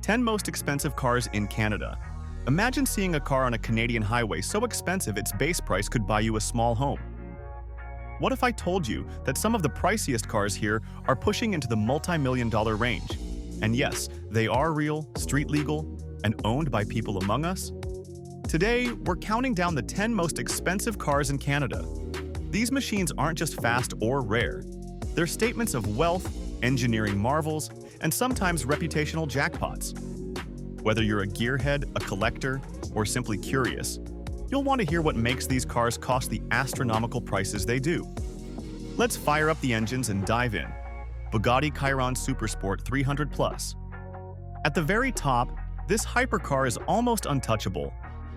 10 most expensive cars in Canada. Imagine seeing a car on a Canadian highway so expensive its base price could buy you a small home. What if I told you that some of the priciest cars here are pushing into the multi-million-dollar range? And yes, they are real, street legal, and owned by people among us. Today, we're counting down the 10 most expensive cars in Canada. These machines aren't just fast or rare. They're statements of wealth, engineering marvels, and sometimes reputational jackpots. Whether you're a gearhead, a collector, or simply curious, you'll want to hear what makes these cars cost the astronomical prices they do. Let's fire up the engines and dive in. Bugatti Chiron Supersport 300 Plus. At the very top, this hypercar is almost untouchable.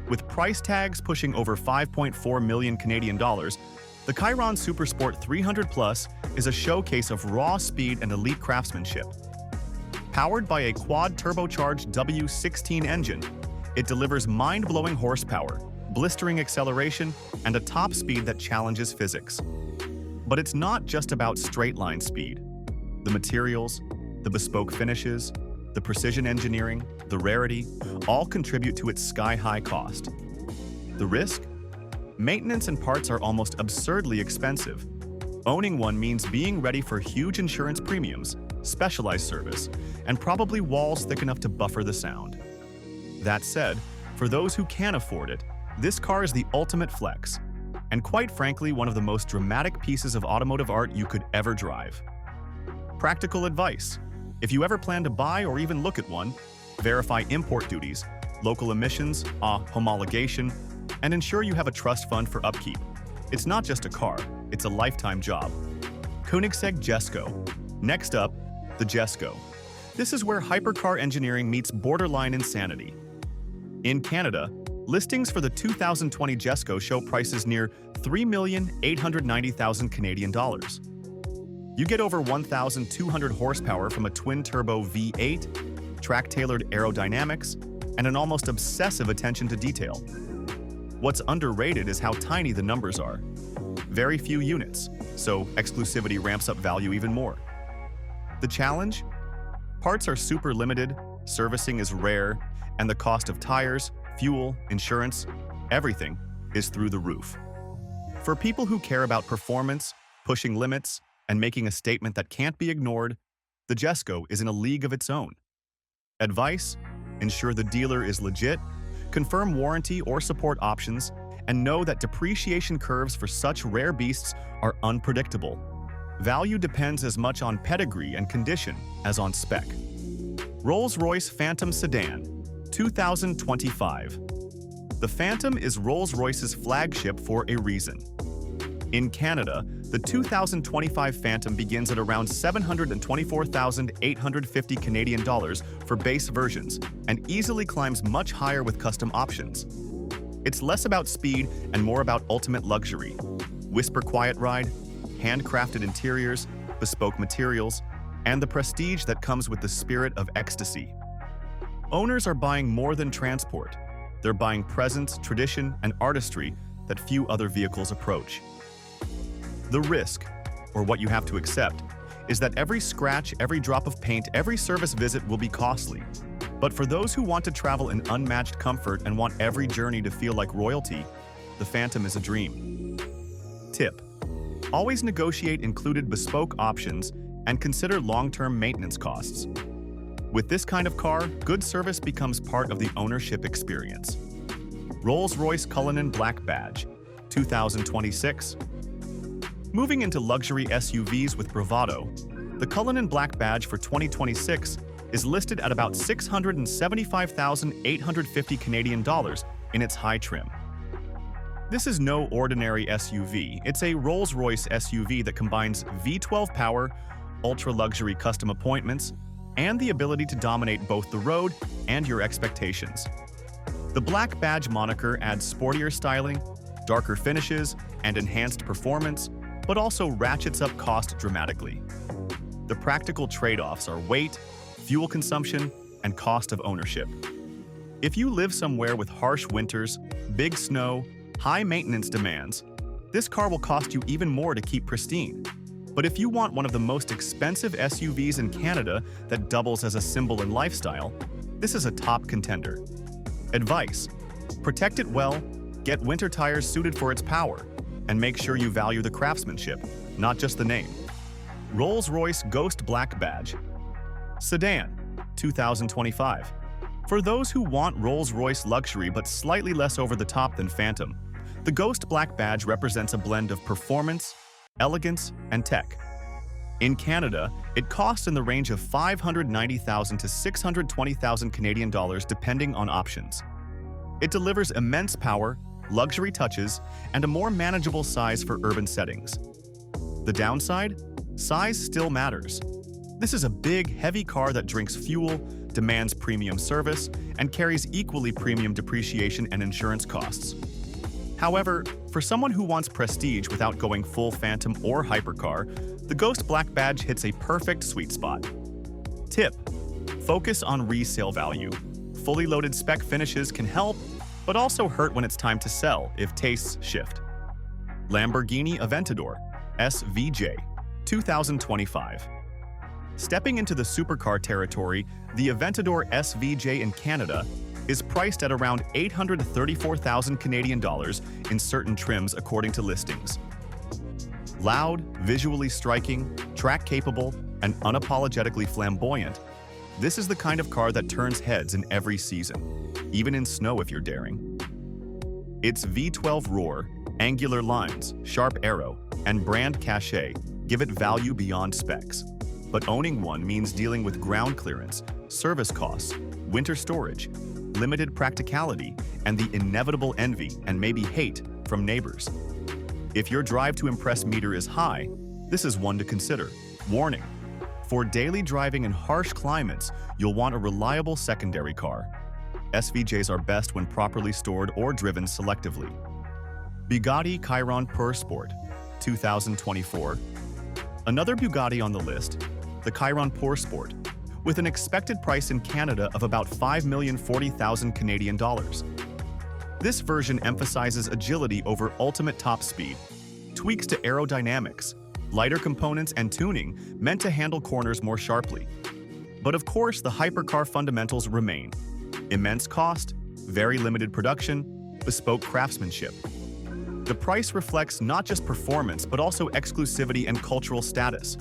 With price tags pushing over 5.4 million Canadian dollars, the Chiron Supersport 300 Plus is a showcase of raw speed and elite craftsmanship. Powered by a quad-turbocharged W16 engine, it delivers mind-blowing horsepower, blistering acceleration, and a top speed that challenges physics. But it's not just about straight-line speed. The materials, the bespoke finishes, the precision engineering, the rarity, all contribute to its sky-high cost. The risk? Maintenance and parts are almost absurdly expensive. Owning one means being ready for huge insurance premiums, specialized service, and probably walls thick enough to buffer the sound. That said, for those who can afford it, this car is the ultimate flex, and quite frankly, one of the most dramatic pieces of automotive art you could ever drive. Practical advice: if you ever plan to buy or even look at one, verify import duties, local emissions, homologation, and ensure you have a trust fund for upkeep. It's not just a car, it's a lifetime job. Koenigsegg Jesko. Next up, the Jesko. This is where hypercar engineering meets borderline insanity. In Canada, listings for the 2020 Jesko show prices near 3,890,000 Canadian dollars. You get over 1,200 horsepower from a twin-turbo V8, track-tailored aerodynamics, and an almost obsessive attention to detail. What's underrated is how tiny the numbers are. Very few units, so exclusivity ramps up value even more. The challenge? Parts are super limited, servicing is rare, and the cost of tires, fuel, insurance, everything is through the roof. For people who care about performance, pushing limits, and making a statement that can't be ignored, the Jesko is in a league of its own. Advice: ensure the dealer is legit, confirm warranty or support options, and know that depreciation curves for such rare beasts are unpredictable. Value depends as much on pedigree and condition as on spec. Rolls-Royce Phantom Sedan, 2025. The Phantom is Rolls-Royce's flagship for a reason. In Canada, the 2025 Phantom begins at around 724,850 Canadian dollars for base versions and easily climbs much higher with custom options. It's less about speed and more about ultimate luxury. Whisper quiet ride, handcrafted interiors, bespoke materials, and the prestige that comes with the spirit of ecstasy. Owners are buying more than transport. They're buying presence, tradition, and artistry that few other vehicles approach. The risk, or what you have to accept, is that every scratch, every drop of paint, every service visit will be costly. But for those who want to travel in unmatched comfort and want every journey to feel like royalty, the Phantom is a dream. Tip: always negotiate included bespoke options and consider long-term maintenance costs. With this kind of car, good service becomes part of the ownership experience. Rolls-Royce Cullinan Black Badge, 2026. Moving into luxury SUVs with bravado, the Cullinan Black Badge for 2026 is listed at about 675,850 Canadian dollars in its high trim. This is no ordinary SUV, it's a Rolls-Royce SUV that combines V12 power, ultra-luxury custom appointments, and the ability to dominate both the road and your expectations. The Black Badge moniker adds sportier styling, darker finishes, and enhanced performance, but also ratchets up cost dramatically. The practical trade-offs are weight, fuel consumption, and cost of ownership. If you live somewhere with harsh winters, big snow, high maintenance demands, this car will cost you even more to keep pristine. But if you want one of the most expensive SUVs in Canada that doubles as a symbol and lifestyle, This is a top contender. Advice: protect it well, get winter tires suited for its power, and make sure you value the craftsmanship, not just the name. Rolls-Royce Ghost Black Badge. Sedan, 2025. For those who want Rolls-Royce luxury but slightly less over the top than Phantom, the Ghost Black Badge represents a blend of performance, elegance, and tech. In Canada, it costs in the range of $590,000 to $620,000 Canadian dollars depending on options. It delivers immense power, luxury touches, and a more manageable size for urban settings. The downside? Size still matters. This is a big, heavy car that drinks fuel, demands premium service, and carries equally premium depreciation and insurance costs. However, for someone who wants prestige without going full Phantom or hypercar, the Ghost Black Badge hits a perfect sweet spot. Tip: focus on resale value. Fully loaded spec finishes can help, but also hurt when it's time to sell if tastes shift. Lamborghini Aventador SVJ, 2025. Stepping into the supercar territory, the Aventador SVJ in Canada is priced at around $834,000 Canadian dollars in certain trims according to listings. Loud, visually striking, track-capable, and unapologetically flamboyant, this is the kind of car that turns heads in every season, even in snow if you're daring. Its V12 roar, angular lines, sharp aero, and brand cachet give it value beyond specs. But owning one means dealing with ground clearance, service costs, winter storage, limited practicality, and the inevitable envy and maybe hate from neighbors. If your drive to impress meter is high, this is one to consider. Warning: for daily driving in harsh climates, you'll want a reliable secondary car. SVJs are best when properly stored or driven selectively. Bugatti Chiron Pur Sport, 2024. Another Bugatti on the list, the Chiron Pur Sport, with an expected price in Canada of about $5,040,000 Canadian dollars. This version emphasizes agility over ultimate top speed, tweaks to aerodynamics, lighter components, and tuning meant to handle corners more sharply. But of course, the hypercar fundamentals remain: immense cost, very limited production, bespoke craftsmanship. The price reflects not just performance, but also exclusivity and cultural status.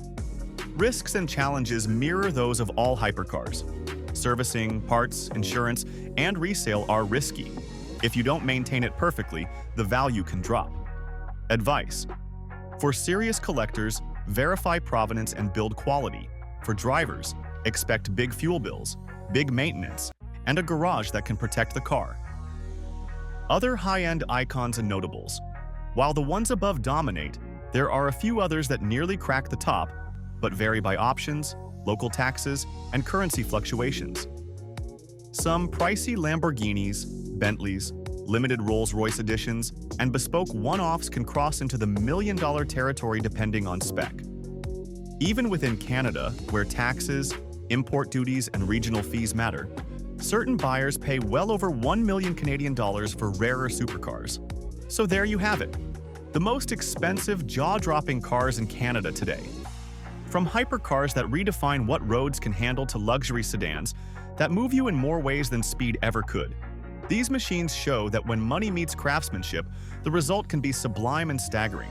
Risks and challenges mirror those of all hypercars. Servicing, parts, insurance, and resale are risky. If you don't maintain it perfectly, the value can drop. Advice: for serious collectors, verify provenance and build quality. For drivers, expect big fuel bills, big maintenance, and a garage that can protect the car. Other high-end icons and notables. While the ones above dominate, there are a few others that nearly crack the top, but vary by options, local taxes, and currency fluctuations. Some pricey Lamborghinis, Bentleys, limited Rolls-Royce editions, and bespoke one-offs can cross into the million-dollar territory depending on spec. Even within Canada, where taxes, import duties, and regional fees matter, certain buyers pay well over $1 million Canadian dollars for rarer supercars. So there you have it, the most expensive, jaw-dropping cars in Canada today. From hypercars that redefine what roads can handle to luxury sedans that move you in more ways than speed ever could. These machines show that when money meets craftsmanship, the result can be sublime and staggering.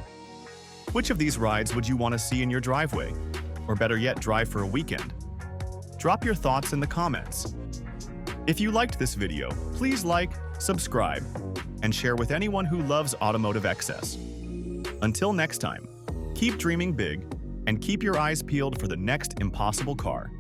Which of these rides would you want to see in your driveway? Or better yet, drive for a weekend? Drop your thoughts in the comments. If you liked this video, please like, subscribe, and share with anyone who loves automotive excess. Until next time, keep dreaming big and keep your eyes peeled for the next impossible car.